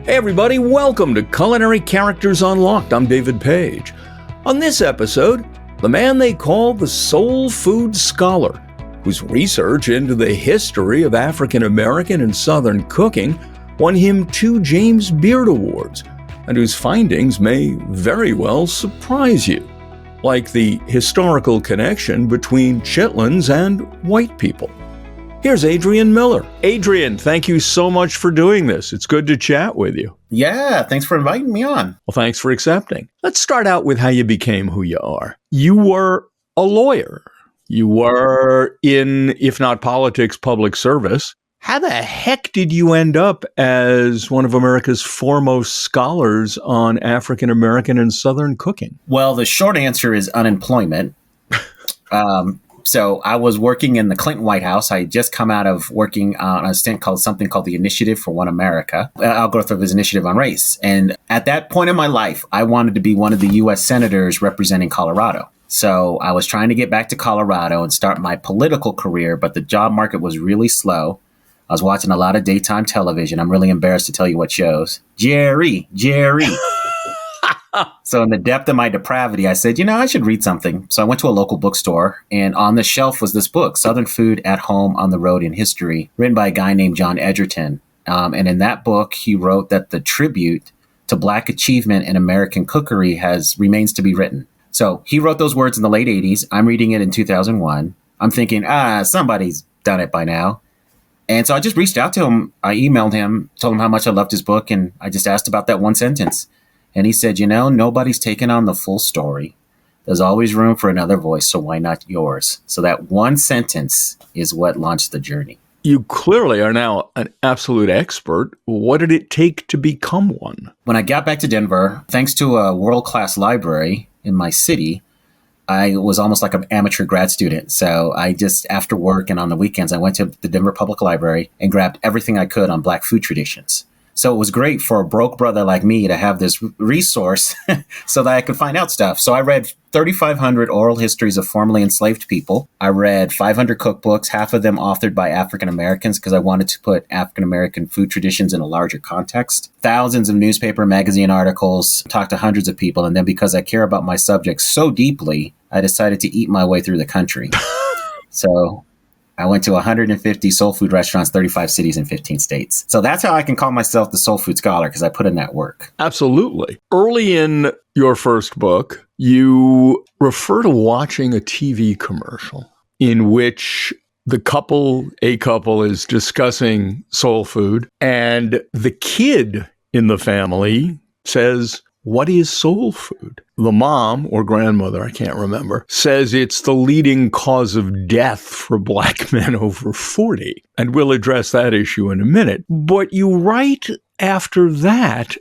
Hey everybody, welcome to Culinary Characters Unlocked. I'm David Page. On this episode, the man they call the soul food scholar, whose research into the history of African American and Southern cooking won him 2 James Beard Awards, and whose findings may very well surprise you, like the historical connection between chitlins and white people. Here's Adrian Miller. Adrian, thank you so much for doing this. It's good to chat with you. Yeah, thanks for inviting me on. Well, thanks for accepting. Let's start out with how you became who you are. You were a lawyer. You were in, if not politics, public service. How the heck did you end up as one of America's foremost scholars on African American and Southern cooking? Well, the short answer is unemployment. So I was working in the Clinton White House. I had just come out of working on a stint called the Initiative for One America. I'll go through this initiative on race. And at that point in my life, I wanted to be one of the U.S. senators representing Colorado. So I was trying to get back to Colorado and start my political career, but the job market was really slow. I was watching a lot of daytime television. I'm really embarrassed to tell you what shows. Jerry. So in the depth of my depravity, I said, I should read something. So I went to a local bookstore, and on the shelf was this book, Southern Food at Home, on the Road in History, written by a guy named John Edgerton. And in that book, he wrote that the tribute to Black achievement in American cookery remains to be written. So he wrote those words in the late 80s. I'm reading it in 2001. I'm thinking, somebody's done it by now. And so I just reached out to him. I emailed him, told him how much I loved his book, and I just asked about that one sentence. And he said, nobody's taken on the full story. There's always room for another voice, so why not yours? So that one sentence is what launched the journey. You clearly are now an absolute expert. What did it take to become one? When I got back to Denver, thanks to a world-class library in my city, I was almost like an amateur grad student. So I just, after work and on the weekends, I went to the Denver Public Library and grabbed everything I could on Black food traditions. So it was great for a broke brother like me to have this resource so that I could find out stuff. So I read 3,500 oral histories of formerly enslaved people. I read 500 cookbooks, half of them authored by African Americans, because I wanted to put African American food traditions in a larger context. Thousands of newspaper, magazine articles, talked to hundreds of people. And then because I care about my subject so deeply, I decided to eat my way through the country. So I went to 150 soul food restaurants, 35 cities in 15 states. So that's how I can call myself the soul food scholar, because I put in that work. Absolutely. Early in your first book, you refer to watching a TV commercial in which a couple is discussing soul food, and the kid in the family says, "What is soul food?" The mom or grandmother, I can't remember, says it's the leading cause of death for Black men over 40. And we'll address that issue in a minute. But you write after that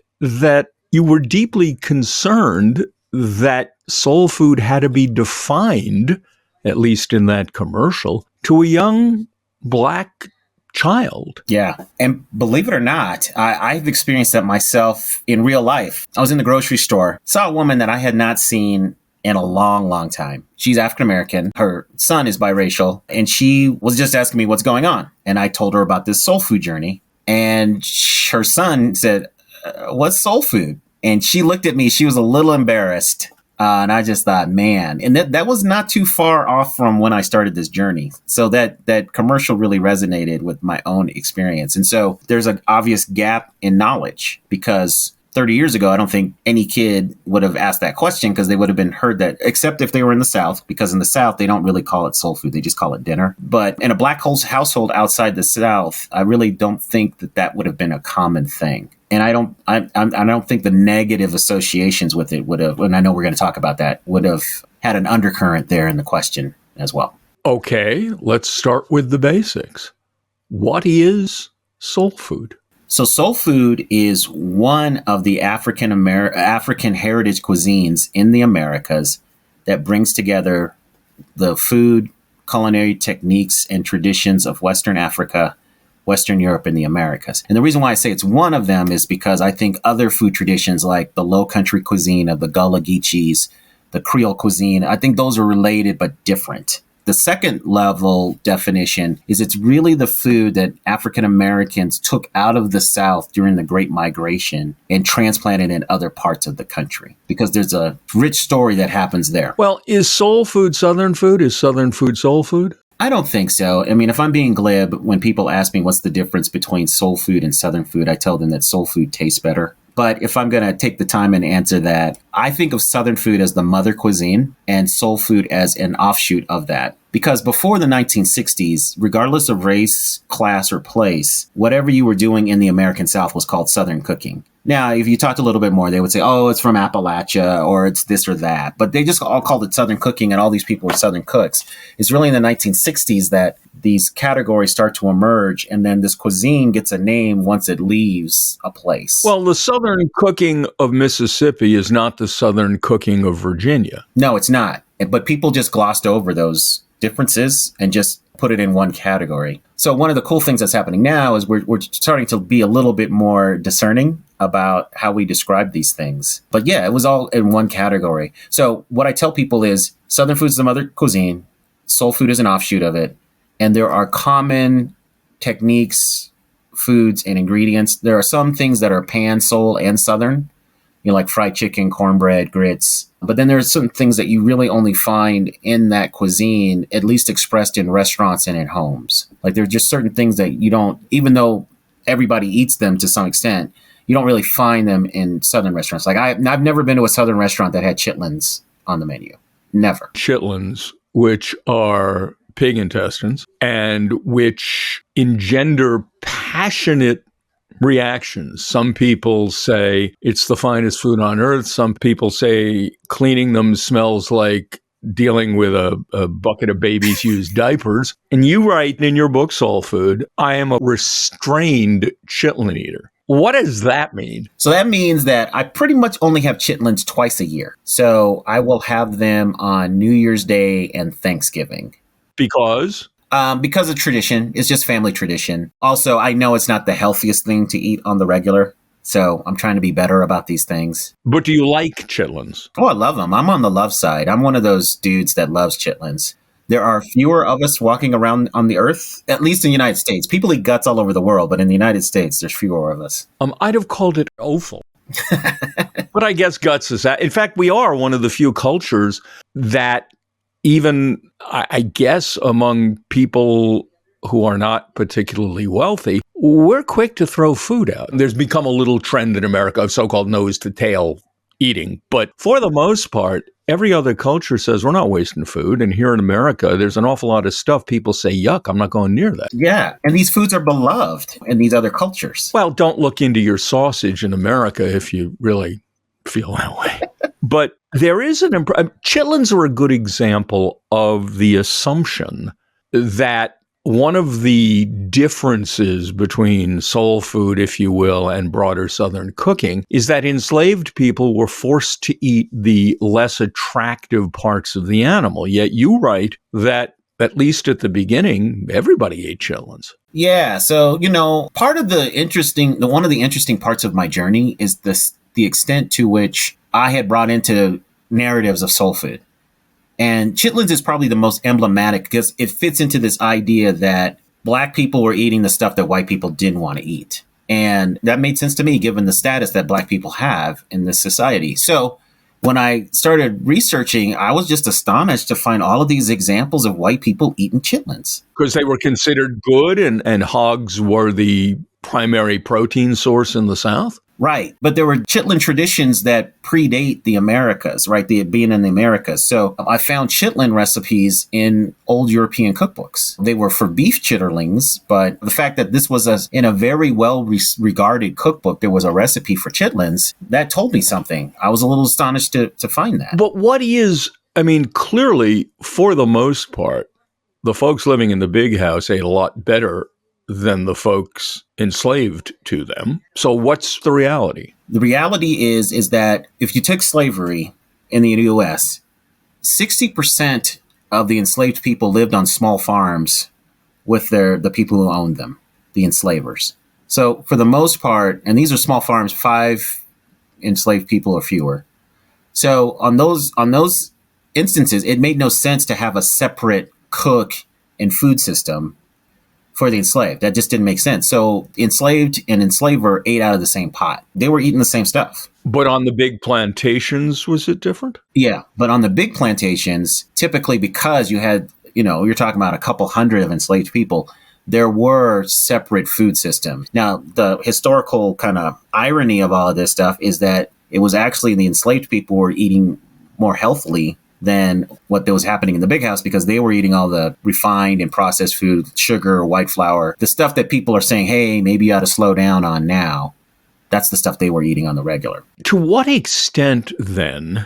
you were deeply concerned that soul food had to be defined, at least in that commercial, to a young Black child. Yeah. And believe it or not, I've experienced that myself in real life. I was in the grocery store, saw a woman that I had not seen in a long, long time. She's African American. Her son is biracial. And she was just asking me what's going on. And I told her about this soul food journey. And her son said, "What's soul food?" And she looked at me. She was a little embarrassed. And I just thought, man, and that was not too far off from when I started this journey. So that commercial really resonated with my own experience. And so there's an obvious gap in knowledge, because 30 years ago, I don't think any kid would have asked that question, because they would have been heard that, except if they were in the South, because in the South, they don't really call it soul food. They just call it dinner. But in a Black household outside the South, I really don't think that would have been a common thing. And I don't think the negative associations with it would have, and I know we're going to talk about that, would have had an undercurrent there in the question as well. Okay, let's start with the basics. What is soul food? So soul food is one of the African heritage cuisines in the Americas that brings together the food, culinary techniques, and traditions of Western Africa, Western Europe, and the Americas. And the reason why I say it's one of them is because I think other food traditions like the Low Country cuisine of the Gullah Geechees, the Creole cuisine, I think those are related but different. The second level definition is it's really the food that African Americans took out of the South during the Great Migration and transplanted in other parts of the country, because there's a rich story that happens there. Well, is soul food Southern food? Is Southern food soul food? I don't think so. I mean, if I'm being glib, when people ask me what's the difference between soul food and Southern food, I tell them that soul food tastes better. But if I'm going to take the time and answer that, I think of Southern food as the mother cuisine and soul food as an offshoot of that. Because before the 1960s, regardless of race, class, or place, whatever you were doing in the American South was called Southern cooking. Now, if you talked a little bit more, they would say, oh, it's from Appalachia or it's this or that. But they just all called it Southern cooking and all these people were Southern cooks. It's really in the 1960s that these categories start to emerge, and then this cuisine gets a name once it leaves a place. Well, the Southern cooking of Mississippi is not the Southern cooking of Virginia. No, it's not. But people just glossed over those differences and just put it in one category. So one of the cool things that's happening now is we're starting to be a little bit more discerning about how we describe these things. But yeah, it was all in one category. So what I tell people is Southern food is the mother cuisine, soul food is an offshoot of it, and there are common techniques, foods, and ingredients. There are some things that are pan, soul, and Southern, like fried chicken, cornbread, grits. But then there are some things that you really only find in that cuisine, at least expressed in restaurants and in homes. Like there are just certain things that you don't, even though everybody eats them to some extent, you don't really find them in Southern restaurants. Like I've never been to a Southern restaurant that had chitlins on the menu. Never. Chitlins, which are pig intestines and which engender passionate reactions. Some people say it's the finest food on earth. Some people say cleaning them smells like dealing with a bucket of babies' used diapers. And you write in your book, Soul Food, I am a restrained chitlin eater. What does that mean? So that means that I pretty much only have chitlins twice a year. So I will have them on New Year's Day and Thanksgiving. Because? Because of tradition. It's just family tradition. Also, I know it's not the healthiest thing to eat on the regular, so I'm trying to be better about these things. But do you like chitlins? Oh, I love them. I'm on the love side. I'm one of those dudes that loves chitlins. There are fewer of us walking around on the earth, at least in the United States. People eat guts all over the world, but in the United States, there's fewer of us. I'd have called it offal. But I guess guts is that. In fact, we are one of the few cultures that even, I guess, among people who are not particularly wealthy, we're quick to throw food out. There's become a little trend in America of so-called nose-to-tail eating. But for the most part, every other culture says we're not wasting food. And here in America, there's an awful lot of stuff people say, yuck, I'm not going near that. Yeah. And these foods are beloved in these other cultures. Well, don't look into your sausage in America if you really feel that way. But there is chitlins are a good example of the assumption that one of the differences between soul food, if you will, and broader Southern cooking is that enslaved people were forced to eat the less attractive parts of the animal. Yet you write that, at least at the beginning, everybody ate chitlins. Yeah. So, one of the interesting parts of my journey is the extent to which I had brought into narratives of soul food. And chitlins is probably the most emblematic because it fits into this idea that Black people were eating the stuff that white people didn't want to eat. And that made sense to me, given the status that Black people have in this society. So when I started researching, I was just astonished to find all of these examples of white people eating chitlins. Because they were considered good and hogs were the primary protein source in the South? Right. But there were chitlin traditions that predate the Americas, right? Being in the Americas. So I found chitlin recipes in old European cookbooks. They were for beef chitterlings, but the fact that this was in a very well-regarded cookbook, there was a recipe for chitlins, that told me something. I was a little astonished to find that. But clearly, for the most part, the folks living in the big house ate a lot better than the folks enslaved to them. So what's the reality? The reality is that if you took slavery in the U.S., 60% of the enslaved people lived on small farms with the people who owned them, the enslavers. So for the most part, and these are small farms, 5 enslaved people or fewer. So on those instances, it made no sense to have a separate cook and food system for the enslaved. That just didn't make sense. So enslaved and enslaver ate out of the same pot. They were eating the same stuff. But on the big plantations, was it different? Yeah. But on the big plantations, typically because you had, you're talking about a couple hundred of enslaved people, there were separate food systems. Now, the historical kind of irony of all of this stuff is that it was actually the enslaved people were eating more healthily than what was happening in the big house, because they were eating all the refined and processed food, sugar, white flour, the stuff that people are saying, hey, maybe you ought to slow down on now. That's the stuff they were eating on the regular. To what extent, then,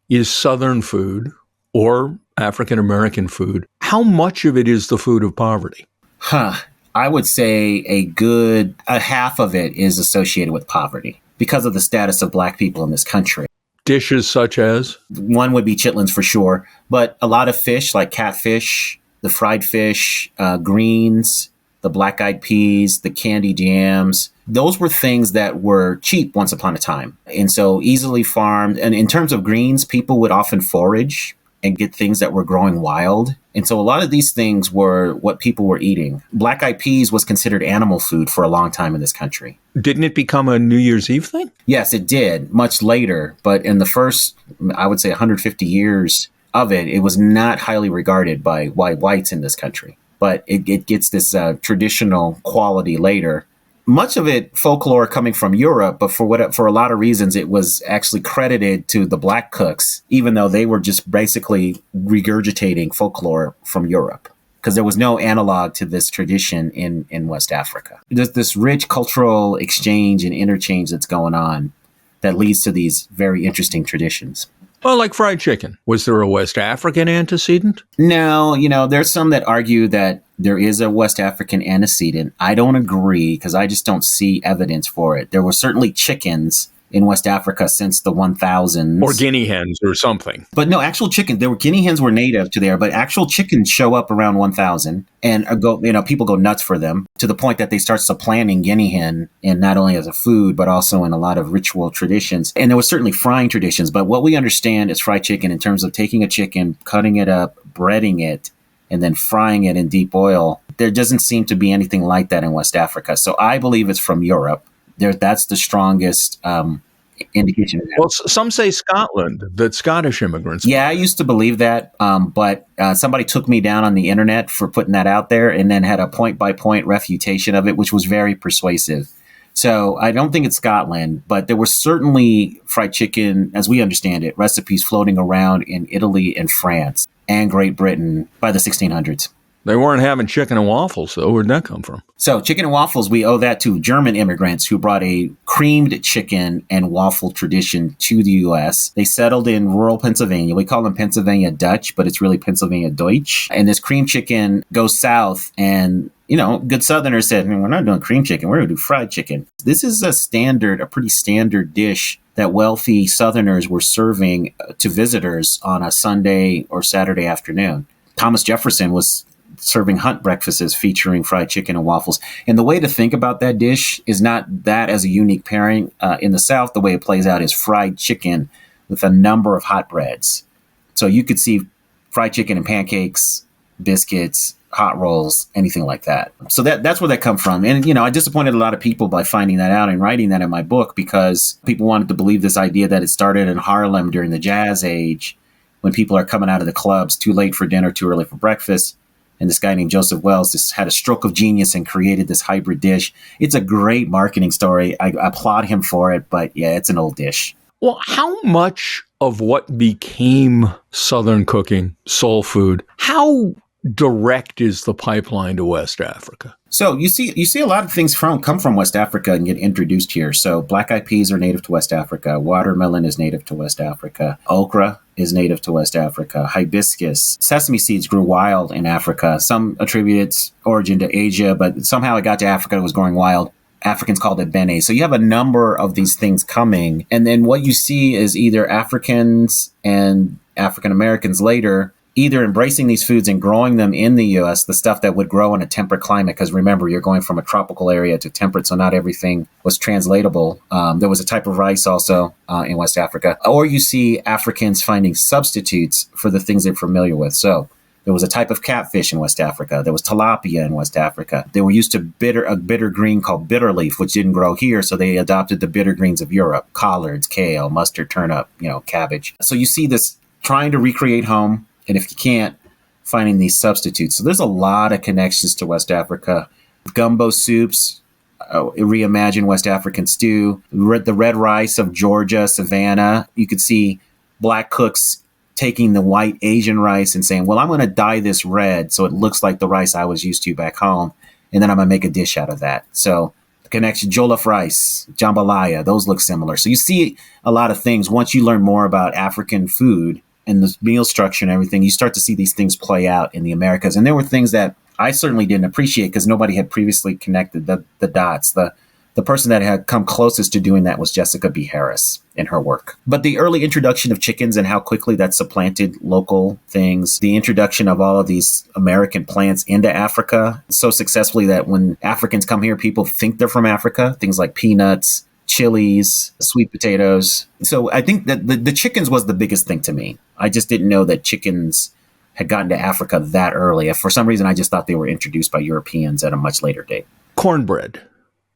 is Southern food or African American food, how much of it is the food of poverty? I would say a half of it is associated with poverty because of the status of Black people in this country. Dishes such as? One would be chitlins for sure, but a lot of fish like catfish, the fried fish, greens, the black-eyed peas, the candy jams. Those were things that were cheap once upon a time. And so easily farmed. And in terms of greens, people would often forage and get things that were growing wild. And so a lot of these things were what people were eating. Black-eyed peas was considered animal food for a long time in this country. Didn't it become a New Year's Eve thing? Yes, it did, much later. But in the first, I would say 150 years of it, it was not highly regarded by whites in this country. But it gets this traditional quality later. Much of it folklore coming from Europe, but for a lot of reasons, it was actually credited to the Black cooks, even though they were just basically regurgitating folklore from Europe, because there was no analog to this tradition in West Africa. There's this rich cultural exchange and interchange that's going on that leads to these very interesting traditions. Well, like fried chicken. Was there a West African antecedent? No, there's some that argue that there is a West African antecedent. I don't agree because I just don't see evidence for it. There were certainly chickens in West Africa since the 1000s. Or guinea hens or something. But no, actual chicken. Guinea hens were native to there, but actual chickens show up around 1000 and people go nuts for them to the point that they start supplanting guinea hen, and not only as a food, but also in a lot of ritual traditions. And there was certainly frying traditions, but what we understand is fried chicken in terms of taking a chicken, cutting it up, breading it, and then frying it in deep oil. There doesn't seem to be anything like that in West Africa. So I believe it's from Europe. That's the strongest indication of that. Well, some say Scotland, that Scottish immigrants. Yeah, I used to believe that, but somebody took me down on the internet for putting that out there and then had a point-by-point refutation of it, which was very persuasive. So I don't think it's Scotland, but there were certainly fried chicken, as we understand it, recipes floating around in Italy and France and Great Britain by the 1600s. They weren't having chicken and waffles, though. Where'd that come from? So chicken and waffles, we owe that to German immigrants who brought a creamed chicken and waffle tradition to the U.S. They settled in rural Pennsylvania. We call them Pennsylvania Dutch, but it's really Pennsylvania Deutsch. And this cream chicken goes south, and good Southerners said, we're not doing cream chicken. We're going to do fried chicken. This is a pretty standard dish that wealthy Southerners were serving to visitors on a Sunday or Saturday afternoon. Thomas Jefferson was serving hunt breakfasts featuring fried chicken and waffles. And the way to think about that dish is not that as a unique pairing. In the South, the way it plays out is fried chicken with a number of hot breads. So you could see fried chicken and pancakes, biscuits, hot rolls, anything like that. So that's where that come from. And, I disappointed a lot of people by finding that out and writing that in my book, because people wanted to believe this idea that it started in Harlem during the Jazz Age, when people are coming out of the clubs too late for dinner, too early for breakfast. And this guy named Joseph Wells just had a stroke of genius and created this hybrid dish. It's a great marketing story. I applaud him for it, but yeah, it's an old dish. Well, how much of what became Southern cooking, soul food, how direct is the pipeline to West Africa? So you see a lot of things come from West Africa and get introduced here. So black-eyed peas are native to West Africa. Watermelon is native to West Africa. Okra is native to West Africa. Hibiscus. Sesame seeds grew wild in Africa. Some attribute its origin to Asia, but somehow it got to Africa and was growing wild. Africans called it bene. So you have a number of these things coming. And then what you see is either Africans and African Americans later either embracing these foods and growing them in the U.S., the stuff that would grow in a temperate climate, because remember, you're going from a tropical area to temperate, so not everything was translatable. There was a type of rice also in West Africa. Or you see Africans finding substitutes for the things they're familiar with. So There was a type of catfish in West Africa. There was tilapia in West Africa. They were used to a bitter green called bitter leaf, which didn't grow here. So they adopted the bitter greens of Europe: collards, kale, mustard, turnip, cabbage. So you see this trying to recreate home. And if you can't, finding these substitutes. So there's a lot of connections to West Africa. Gumbo soups, reimagine West African stew, the red rice of Georgia, Savannah. You could see black cooks taking the white Asian rice and saying, well, I'm going to dye this red so it looks like the rice I was used to back home. And then I'm going to make a dish out of that. So the connection, jollof rice, jambalaya, those look similar. So you see a lot of things. Once you learn more about African food and the meal structure and everything, you start to see these things play out in the Americas. And there were things that I certainly didn't appreciate because nobody had previously connected the dots. The person that had come closest to doing that was Jessica B. Harris in her work. But the early introduction of chickens and how quickly that supplanted local things, the introduction of all of these American plants into Africa so successfully that when Africans come here, people think they're from Africa, things like peanuts, chilies, sweet potatoes. So I think that the chickens was the biggest thing to me. I just didn't know that chickens had gotten to Africa that early. For some reason, I just thought they were introduced by Europeans at a much later date. Cornbread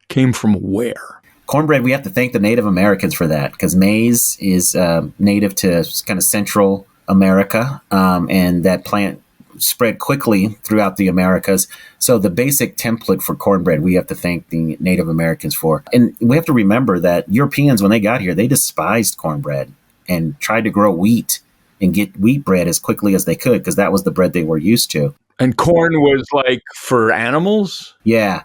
came from where? Cornbread, we have to thank the Native Americans for that because maize is native to kind of Central America, and that plant spread quickly throughout the Americas. So the basic template for cornbread, we have to thank the Native Americans for. And we have to remember that Europeans, when they got here, they despised cornbread and tried to grow wheat and get wheat bread as quickly as they could because that was the bread they were used to. And corn was like for animals? Yeah.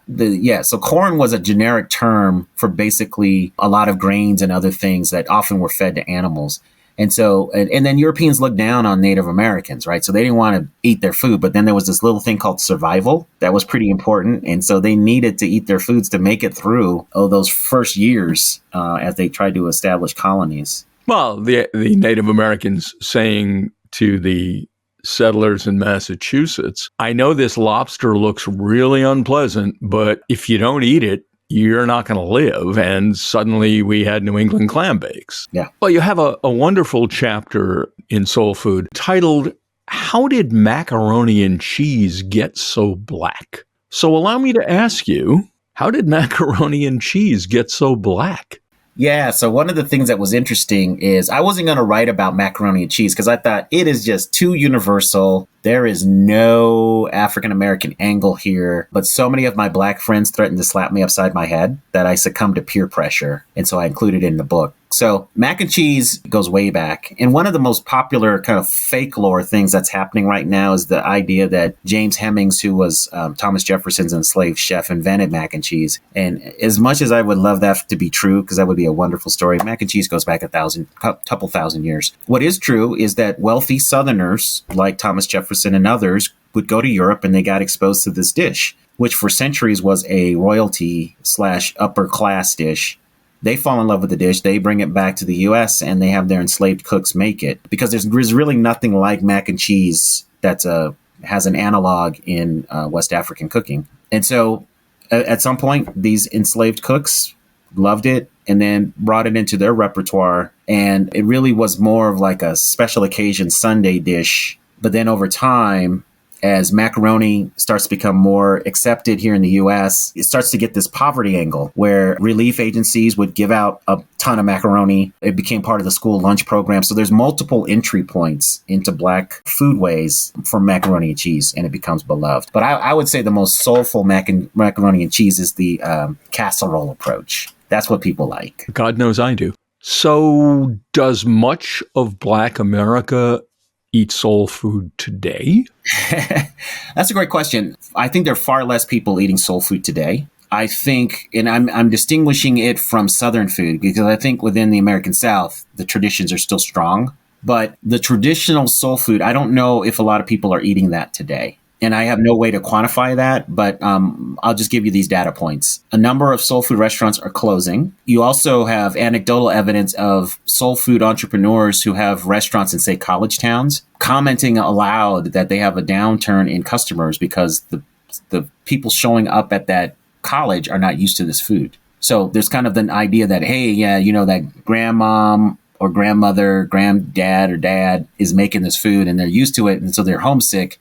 So corn was a generic term for basically a lot of grains and other things that often were fed to animals. And so, and then Europeans looked down on Native Americans, right? So they didn't want to eat their food, but then there was this little thing called survival that was pretty important. And so they needed to eat their foods to make it through those first years as they tried to establish colonies. Well, the Native Americans saying to the settlers in Massachusetts, I know this lobster looks really unpleasant, but if you don't eat it, you're not going to live. And suddenly we had New England clam bakes. Yeah. Well, you have a wonderful chapter in Soul Food titled, How Did Macaroni and Cheese Get So Black? So allow me to ask you, how did macaroni and cheese get so black? Yeah, so one of the things that was interesting is I wasn't going to write about macaroni and cheese because I thought it is just too universal. There is no African-American angle here, but so many of my black friends threatened to slap me upside my head that I succumbed to peer pressure, and so I included it in the book. So mac and cheese goes way back. And one of the most popular kind of fake lore things that's happening right now is the idea that James Hemings, who was Thomas Jefferson's enslaved chef, invented mac and cheese. And as much as I would love that to be true, because that would be a wonderful story, mac and cheese goes back a couple thousand years. What is true is that wealthy Southerners like Thomas Jefferson and others would go to Europe and they got exposed to this dish, which for centuries was a royalty / upper class dish. They fall in love with the dish. They bring it back to the U.S. and they have their enslaved cooks make it because there's really nothing like mac and cheese that has an analog in West African cooking. And so at some point, these enslaved cooks loved it and then brought it into their repertoire. And it really was more of like a special occasion Sunday dish. But then over time, as macaroni starts to become more accepted here in the U.S., it starts to get this poverty angle where relief agencies would give out a ton of macaroni. It became part of the school lunch program. So there's multiple entry points into Black foodways for macaroni and cheese, and it becomes beloved. But I would say the most soulful macaroni and cheese is the casserole approach. That's what people like. God knows I do. So does much of Black America eat soul food today? That's a great question. I think there are far less people eating soul food today. I think, and I'm distinguishing it from Southern food because I think within the American South, the traditions are still strong. But the traditional soul food, I don't know if a lot of people are eating that today. And I have no way to quantify that, but I'll just give you these data points. A number of soul food restaurants are closing. You also have anecdotal evidence of soul food entrepreneurs who have restaurants in, say, college towns, commenting aloud that they have a downturn in customers because the people showing up at that college are not used to this food. So there's kind of an idea that, hey, yeah, that grandmom or grandmother, granddad or dad is making this food and they're used to it. And so they're homesick.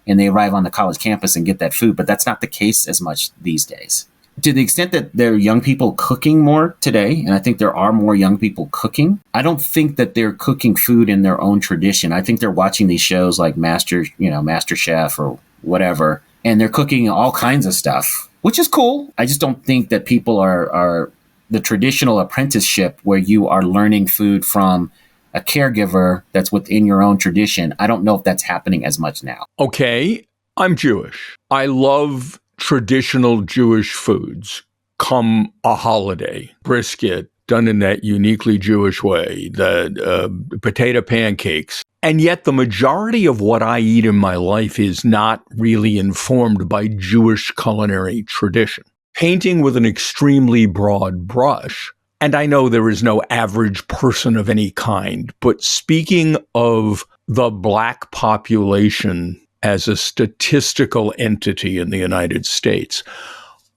and they arrive on the college campus and get that food. But that's not the case as much these days. To the extent that there are young people cooking more today, and I think there are more young people cooking, I don't think that they're cooking food in their own tradition. I think they're watching these shows like Master Chef or whatever, and they're cooking all kinds of stuff, which is cool. I just don't think that people are the traditional apprenticeship where you are learning food from a caregiver that's within your own tradition. I don't know if that's happening as much now. Okay, I'm Jewish. I love traditional Jewish foods. Come a holiday, brisket done in that uniquely Jewish way, the potato pancakes. And yet the majority of what I eat in my life is not really informed by Jewish culinary tradition. Painting with an extremely broad brush, and I know there is no average person of any kind, but speaking of the Black population as a statistical entity in the United States,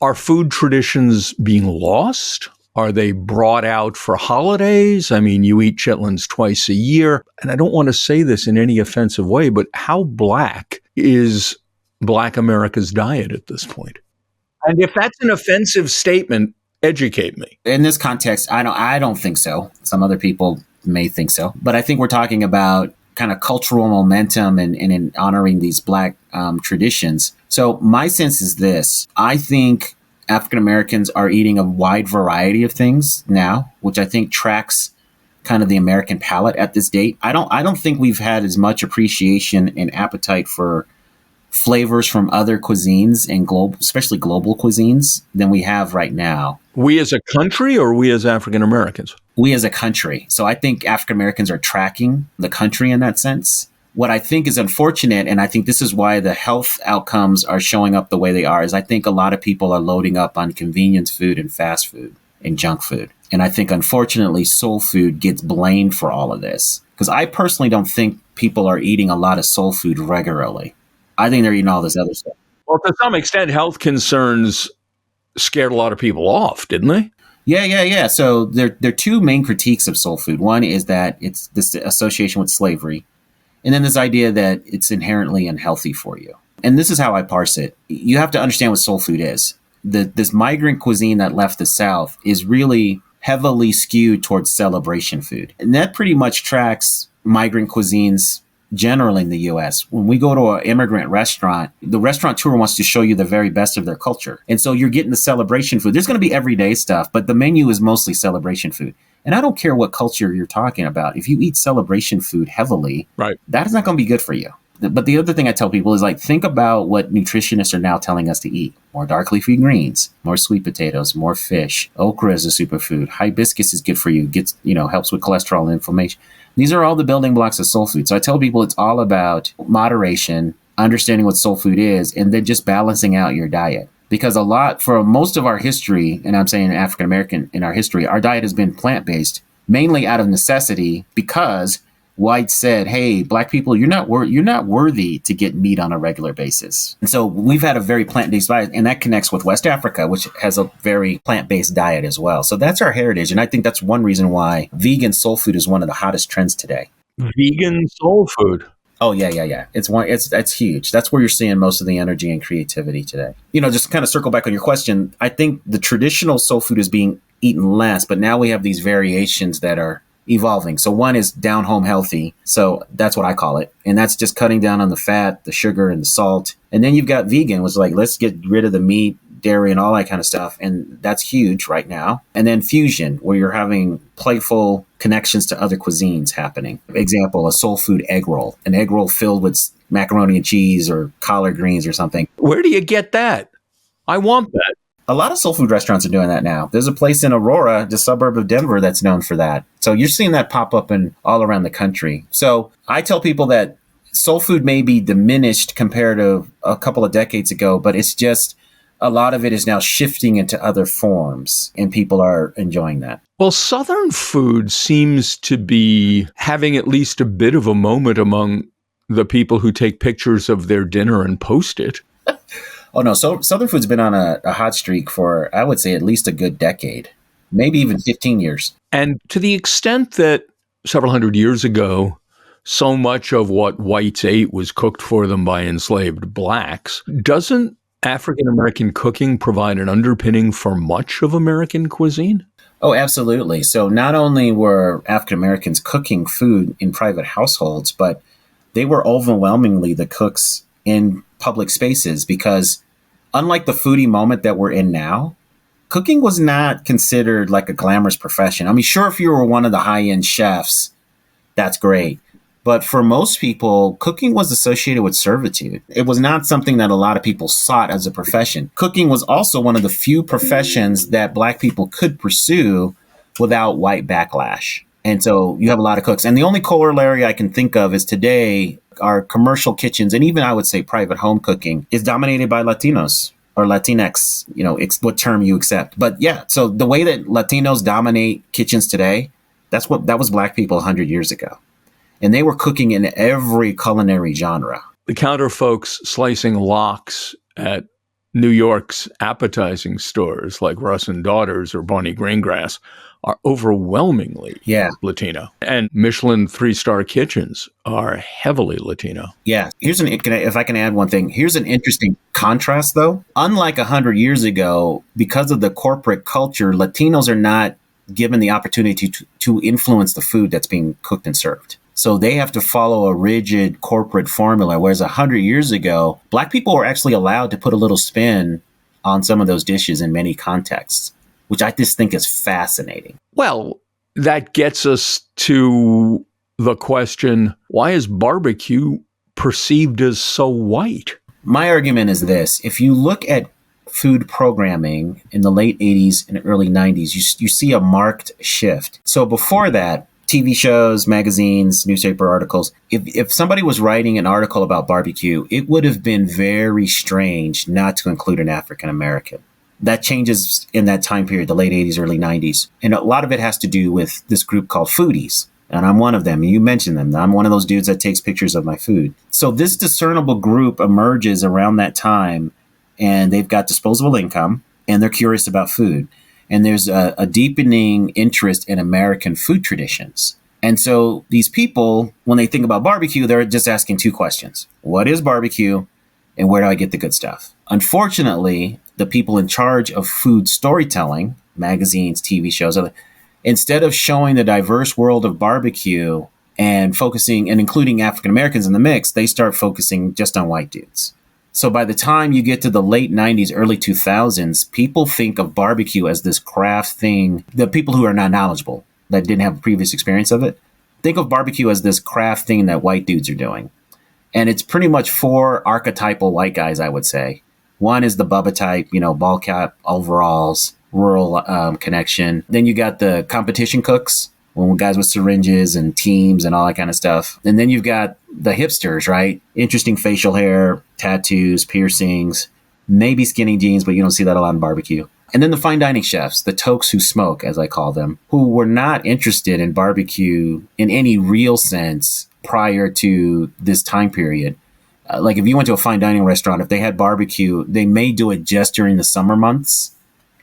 are food traditions being lost? Are they brought out for holidays? I mean, you eat chitlins twice a year. And I don't want to say this in any offensive way, but how Black is Black America's diet at this point? And if that's an offensive statement, educate me. In this context, I don't think so. Some other people may think so. But I think we're talking about kind of cultural momentum and in honoring these Black traditions. So my sense is this. I think African Americans are eating a wide variety of things now, which I think tracks kind of the American palate at this date. I don't think we've had as much appreciation and appetite for flavors from other cuisines and especially global cuisines than we have right now. We as a country or we as African Americans? We as a country. So I think African Americans are tracking the country in that sense. What I think is unfortunate, and I think this is why the health outcomes are showing up the way they are, is I think a lot of people are loading up on convenience food and fast food and junk food. And I think, unfortunately, soul food gets blamed for all of this. Because I personally don't think people are eating a lot of soul food regularly. I think they're eating all this other stuff. Well, to some extent, health concerns scared a lot of people off, didn't they? Yeah. So there are two main critiques of soul food. One is that it's this association with slavery. And then this idea that it's inherently unhealthy for you. And this is how I parse it. You have to understand what soul food is. This migrant cuisine that left the South is really heavily skewed towards celebration food. And that pretty much tracks migrant cuisines generally in the U.S. When we go to an immigrant restaurant, the restaurateur wants to show you the very best of their culture. And so you're getting the celebration food. There's going to be everyday stuff, but the menu is mostly celebration food. And I don't care what culture you're talking about. If you eat celebration food heavily, right, that is not going to be good for you. But the other thing I tell people is think about what nutritionists are now telling us to eat. More dark leafy greens, more sweet potatoes, more fish. Okra is a superfood. Hibiscus is good for you. Helps with cholesterol and inflammation. These are all the building blocks of soul food. So I tell people it's all about moderation, understanding what soul food is, and then just balancing out your diet. Because for most of our history, and I'm saying African American in our history, our diet has been plant-based, mainly out of necessity because whites said, hey, Black people, you're not worthy to get meat on a regular basis. And so we've had a very plant-based diet, and that connects with West Africa, which has a very plant-based diet as well. So that's our heritage. And I think that's one reason why vegan soul food is one of the hottest trends today. Vegan soul food. Oh, yeah. It's huge. That's where you're seeing most of the energy and creativity today. Just to kind of circle back on your question, I think the traditional soul food is being eaten less, but now we have these variations that are evolving. So one is down home healthy. So that's what I call it. And that's just cutting down on the fat, the sugar, and the salt. And then you've got vegan, which is let's get rid of the meat, dairy, and all that kind of stuff. And that's huge right now. And then fusion, where you're having playful connections to other cuisines happening. Example, a soul food egg roll, an egg roll filled with macaroni and cheese or collard greens or something. Where do you get that? I want that. A lot of soul food restaurants are doing that now. There's a place in Aurora, the suburb of Denver, that's known for that. So you're seeing that pop up all around the country. So I tell people that soul food may be diminished compared to a couple of decades ago, but it's just a lot of it is now shifting into other forms, and people are enjoying that. Well, Southern food seems to be having at least a bit of a moment among the people who take pictures of their dinner and post it. Oh, no. So Southern food's been on a hot streak for, I would say, at least a good decade, maybe even 15 years. And to the extent that several hundred years ago, so much of what whites ate was cooked for them by enslaved blacks. Doesn't African American cooking provide an underpinning for much of American cuisine? Oh, absolutely. So not only were African Americans cooking food in private households, but they were overwhelmingly the cooks in public spaces because unlike the foodie moment that we're in now, cooking was not considered like a glamorous profession. I mean, sure, if you were one of the high-end chefs, that's great. But for most people, cooking was associated with servitude. It was not something that a lot of people sought as a profession. Cooking was also one of the few professions that Black people could pursue without white backlash. And so you have a lot of cooks. And the only corollary I can think of is today, our commercial kitchens, and even I would say private home cooking, is dominated by Latinos or Latinx, it's what term you accept. But yeah, so the way that Latinos dominate kitchens today, that was Black people 100 years ago. And they were cooking in every culinary genre. The counter folks slicing lox at New York's appetizing stores like Russ and Daughters or Bonnie Greengrass are overwhelmingly Latino. And Michelin 3-star kitchens are heavily Latino. Yeah. If I can add one thing, here's an interesting contrast, though. Unlike 100 years ago, because of the corporate culture, Latinos are not given the opportunity to influence the food that's being cooked and served. So they have to follow a rigid corporate formula, whereas 100 years ago, Black people were actually allowed to put a little spin on some of those dishes in many contexts, which I just think is fascinating. Well, that gets us to the question, why is barbecue perceived as so white? My argument is this. If you look at food programming in the late 80s and early 90s, you see a marked shift. So before that, TV shows, magazines, newspaper articles. If somebody was writing an article about barbecue, it would have been very strange not to include an African American. That changes in that time period, the late 80s, early 90s. And a lot of it has to do with this group called foodies. And I'm one of them. You mentioned them. I'm one of those dudes that takes pictures of my food. So this discernible group emerges around that time, and they've got disposable income, and they're curious about food. And there's a deepening interest in American food traditions. And so these people, when they think about barbecue, they're just asking two questions. What is barbecue? And where do I get the good stuff? Unfortunately, the people in charge of food storytelling, magazines, TV shows, instead of showing the diverse world of barbecue and focusing and including African Americans in the mix, they start focusing just on white dudes. So by the time you get to the late 90s, early 2000s, people think of barbecue as this craft thing. The people who are not knowledgeable, that didn't have a previous experience of it, think of barbecue as this craft thing that white dudes are doing. And it's pretty much 4 archetypal white guys, I would say. One is the Bubba type, ball cap, overalls, rural connection. Then you got the competition cooks, guys with syringes and teams and all that kind of stuff. And then you've got the hipsters, right? Interesting facial hair, tattoos, piercings, maybe skinny jeans, but you don't see that a lot in barbecue. And then the fine dining chefs, the tokes who smoke, as I call them, who were not interested in barbecue in any real sense prior to this time period. Like if you went to a fine dining restaurant, if they had barbecue, they may do it just during the summer months.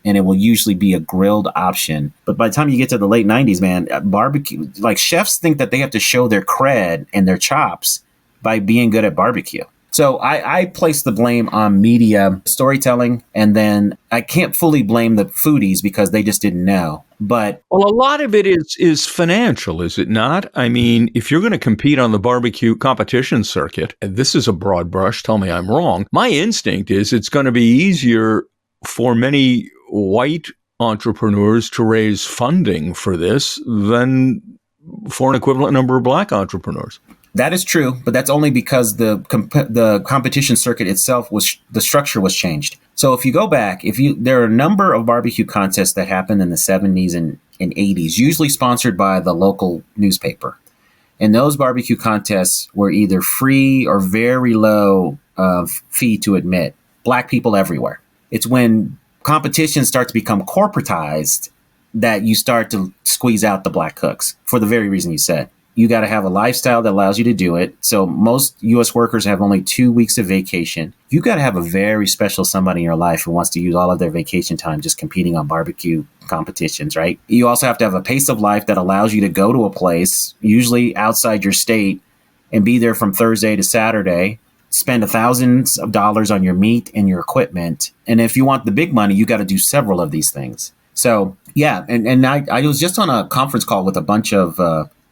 And it will usually be a grilled option. But by the time you get to the late 90s, man, barbecue, like chefs think that they have to show their cred and their chops by being good at barbecue. So I place the blame on media storytelling, and then I can't fully blame the foodies because they just didn't know. But well, a lot of it is financial, is it not? I mean, if you're going to compete on the barbecue competition circuit, and this is a broad brush, tell me I'm wrong. My instinct is it's going to be easier for many white entrepreneurs to raise funding for this than for an equivalent number of Black entrepreneurs. That is true, but that's only because the competition circuit itself the structure was changed. So if you go back, there are a number of barbecue contests that happened in the 70s and 80s, usually sponsored by the local newspaper. And those barbecue contests were either free or very low fee to admit. Black people everywhere. It's when competition starts to become corporatized that you start to squeeze out the Black cooks for the very reason you said. You got to have a lifestyle that allows you to do it. So most U.S. workers have only 2 weeks of vacation. You got to have a very special somebody in your life who wants to use all of their vacation time just competing on barbecue competitions, right? You also have to have a pace of life that allows you to go to a place, usually outside your state, and be there from Thursday to Saturday, spend thousands of dollars on your meat and your equipment. And if you want the big money, you got to do several of these things. So yeah, and I was just on a conference call with a bunch of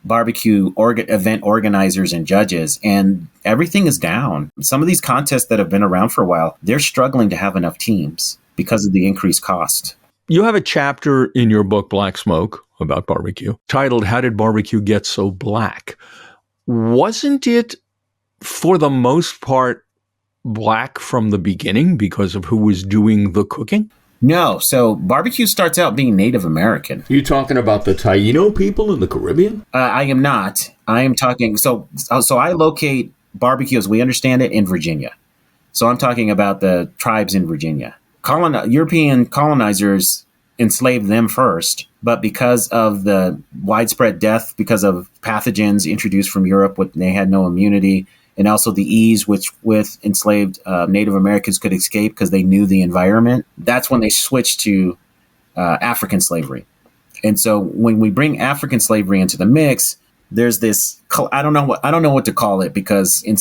barbecue event organizers and judges, and everything is down. Some of these contests that have been around for a while, they're struggling to have enough teams because of the increased cost. You have a chapter in your book, Black Smoke, about barbecue, titled, How Did Barbecue Get So Black? Wasn't it, for the most part, black from the beginning because of who was doing the cooking? No. So barbecue starts out being Native American. You talking about the Taino people in the Caribbean? I am not. I am talking. So I locate barbecue as we understand it in Virginia. So I'm talking about the tribes in Virginia. European colonizers enslaved them first, but because of the widespread death, because of pathogens introduced from Europe, when they had no immunity, and also the ease with enslaved Native Americans could escape because they knew the environment, that's when they switched to African slavery. And so when we bring African slavery into the mix, there's this, I don't know what to call it, because in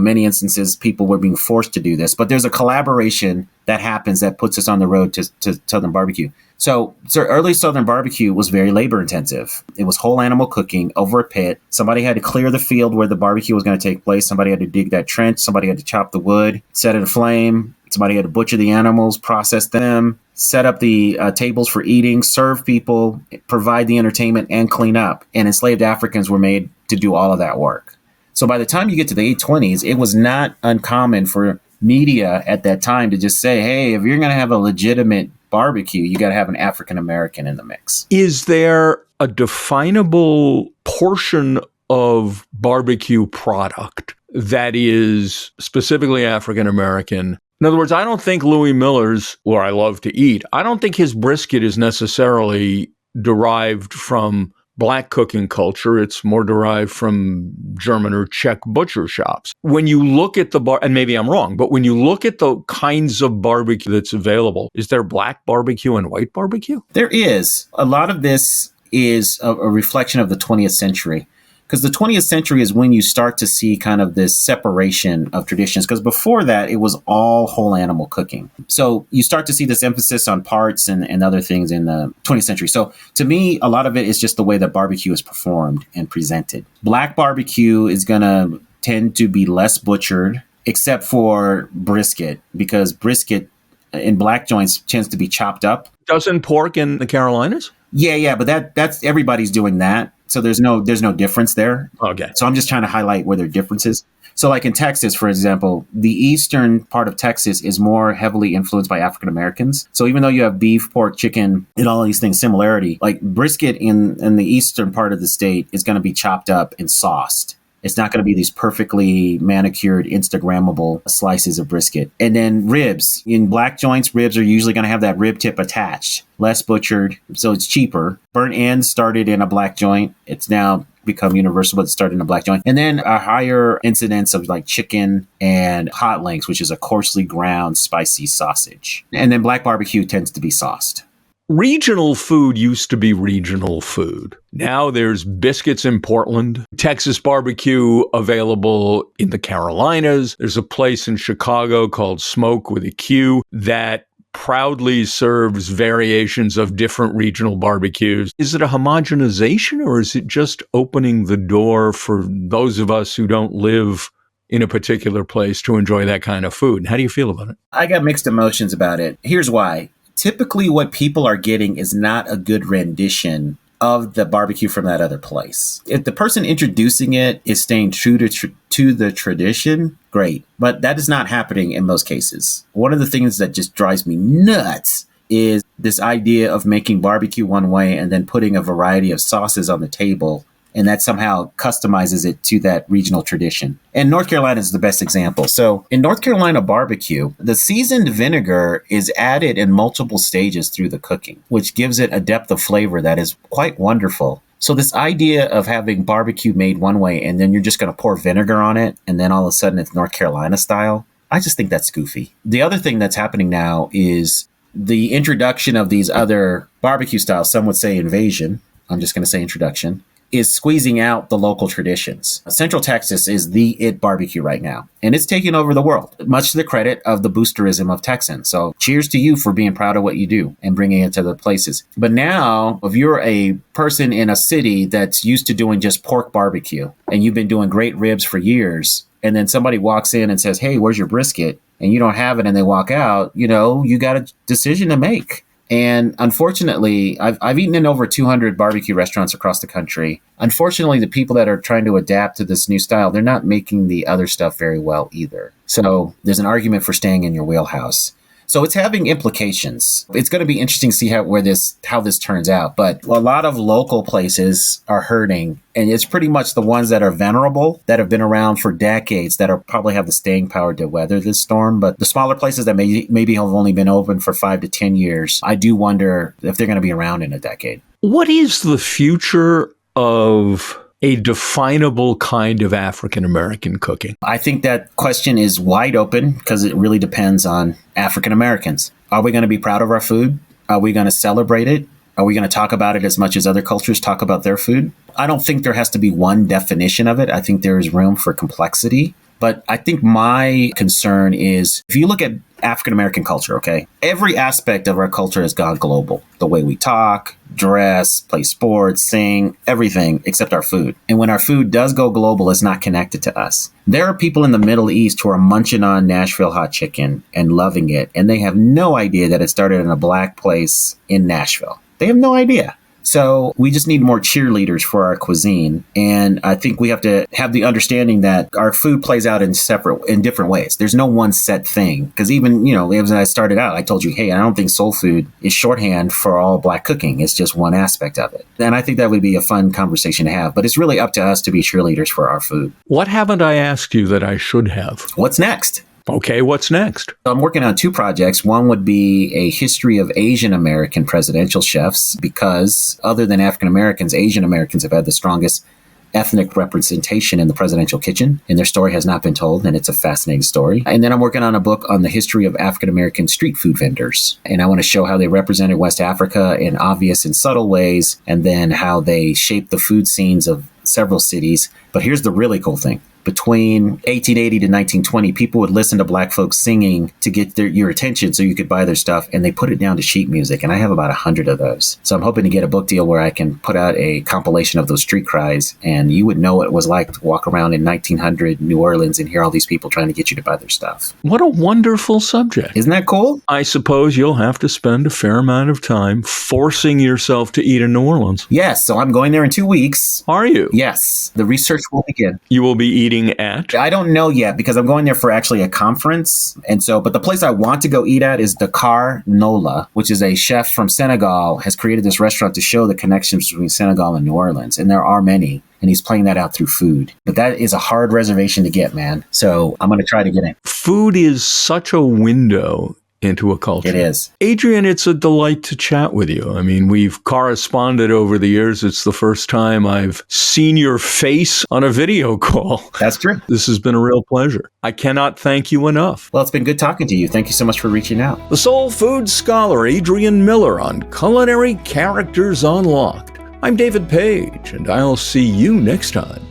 many instances, people were being forced to do this, but there's a collaboration that happens that puts us on the road to Southern barbecue. So early Southern barbecue was very labor intensive. It was whole animal cooking over a pit. Somebody had to clear the field where the barbecue was going to take place. Somebody had to dig that trench. Somebody had to chop the wood, set it aflame. Somebody had to butcher the animals, process them, set up the tables for eating, serve people, provide the entertainment, and clean up. And enslaved Africans were made to do all of that work. So by the time you get to the 820s, it was not uncommon for media at that time to just say, hey, if you're going to have a legitimate barbecue, you got to have an African American in the mix. Is there a definable portion of barbecue product that is specifically African American? In other words, I don't think Louis Miller's, where I love to eat, I don't think his brisket is necessarily derived from Black cooking culture. It's more derived from German or Czech butcher shops. When you look at and maybe I'm wrong, but when you look at the kinds of barbecue that's available, is there Black barbecue and white barbecue? There is. A lot of this is a reflection of the 20th century. Because the 20th century is when you start to see kind of this separation of traditions. Because before that, it was all whole animal cooking. So you start to see this emphasis on parts and other things in the 20th century. So to me, a lot of it is just the way that barbecue is performed and presented. Black barbecue is going to tend to be less butchered, except for brisket, because brisket in black joints tends to be chopped up. Doesn't pork in the Carolinas? Yeah, but that's everybody's doing that. So there's no difference there. Okay. So I'm just trying to highlight where there are differences. So like in Texas, for example, the eastern part of Texas is more heavily influenced by African Americans. So even though you have beef, pork, chicken, and all these things similarity, like brisket in the eastern part of the state is going to be chopped up and sauced. It's not going to be these perfectly manicured, Instagrammable slices of brisket. And then ribs. In black joints, ribs are usually going to have that rib tip attached, less butchered, so it's cheaper. Burnt ends started in a black joint. It's now become universal, but it started in a black joint. And then a higher incidence of like chicken and hot links, which is a coarsely ground, spicy sausage. And then black barbecue tends to be sauced. Regional food used to be regional food. Now there's biscuits in Portland, Texas barbecue available in the Carolinas. There's a place in Chicago called Smoke with a Q that proudly serves variations of different regional barbecues. Is it a homogenization, or is it just opening the door for those of us who don't live in a particular place to enjoy that kind of food? How do you feel about it? I got mixed emotions about it. Here's why. Typically what people are getting is not a good rendition of the barbecue from that other place. If the person introducing it is staying true to the tradition, great. But that is not happening in most cases. One of the things that just drives me nuts is this idea of making barbecue one way and then putting a variety of sauces on the table, and that somehow customizes it to that regional tradition. And North Carolina is the best example. So in North Carolina barbecue, the seasoned vinegar is added in multiple stages through the cooking, which gives it a depth of flavor that is quite wonderful. So this idea of having barbecue made one way and then you're just going to pour vinegar on it and then all of a sudden it's North Carolina style, I just think that's goofy. The other thing that's happening now is the introduction of these other barbecue styles. Some would say invasion. I'm just going to say introduction. is squeezing out the local traditions. Central Texas is the it barbecue right now, and it's taking over the world, much to the credit of the boosterism of Texans. So cheers to you for being proud of what you do and bringing it to the places. But now, if you're a person in a city that's used to doing just pork barbecue and you've been doing great ribs for years, and then somebody walks in and says, hey, where's your brisket? And you don't have it and they walk out, you got a decision to make. And unfortunately, I've eaten in over 200 barbecue restaurants across the country. Unfortunately, the people that are trying to adapt to this new style, they're not making the other stuff very well either. So there's an argument for staying in your wheelhouse. So it's having implications. It's going to be interesting to see how this turns out. But a lot of local places are hurting. And it's pretty much the ones that are venerable, that have been around for decades, that are probably have the staying power to weather this storm. But the smaller places that maybe have only been open for 5 to 10 years, I do wonder if they're going to be around in a decade. What is the future of a definable kind of African-American cooking? I think that question is wide open because it really depends on African Americans. Are we going to be proud of our food? Are we going to celebrate it? Are we going to talk about it as much as other cultures talk about their food? I don't think there has to be one definition of it. I think there is room for complexity. But I think my concern is, if you look at African American culture, okay, every aspect of our culture has gone global. The way we talk, dress, play sports, sing, everything except our food. And when our food does go global, it's not connected to us. There are people in the Middle East who are munching on Nashville hot chicken and loving it. And they have no idea that it started in a black place in Nashville. They have no idea. So we just need more cheerleaders for our cuisine. And I think we have to have the understanding that our food plays out in different ways. There's no one set thing. Because even, as I started out, I told you, hey, I don't think soul food is shorthand for all Black cooking. It's just one aspect of it. And I think that would be a fun conversation to have. But it's really up to us to be cheerleaders for our food. What haven't I asked you that I should have? What's next? Okay, what's next? I'm working on 2 projects. One would be a history of Asian American presidential chefs, because other than African Americans, Asian Americans have had the strongest ethnic representation in the presidential kitchen, and their story has not been told, and it's a fascinating story. And then I'm working on a book on the history of African American street food vendors, and I want to show how they represented West Africa in obvious and subtle ways, and then how they shaped the food scenes of several cities. But here's the really cool thing. Between 1880 to 1920, people would listen to Black folks singing to get your attention so you could buy their stuff, and they put it down to sheet music, and I have about 100 of those. So I'm hoping to get a book deal where I can put out a compilation of those street cries, and you would know what it was like to walk around in 1900 New Orleans and hear all these people trying to get you to buy their stuff. What a wonderful subject. Isn't that cool? I suppose you'll have to spend a fair amount of time forcing yourself to eat in New Orleans. Yes, so I'm going there in 2 weeks. Are you? Yes, the research will begin. You will be eating at? I don't know yet, because I'm going there for actually a conference. And so, but the place I want to go eat at is Dakar Nola, which is a chef from Senegal, has created this restaurant to show the connections between Senegal and New Orleans. And there are many. And he's playing that out through food. But that is a hard reservation to get, man. So I'm going to try to get in. Food is such a window into a culture. It is. Adrian, it's a delight to chat with you. I mean, we've corresponded over the years. It's the first time I've seen your face on a video call. That's true. This has been a real pleasure. I cannot thank you enough. Well, it's been good talking to you. Thank you so much for reaching out. The soul food scholar Adrian Miller on Culinary Characters Unlocked. I'm David Page, and I'll see you next time.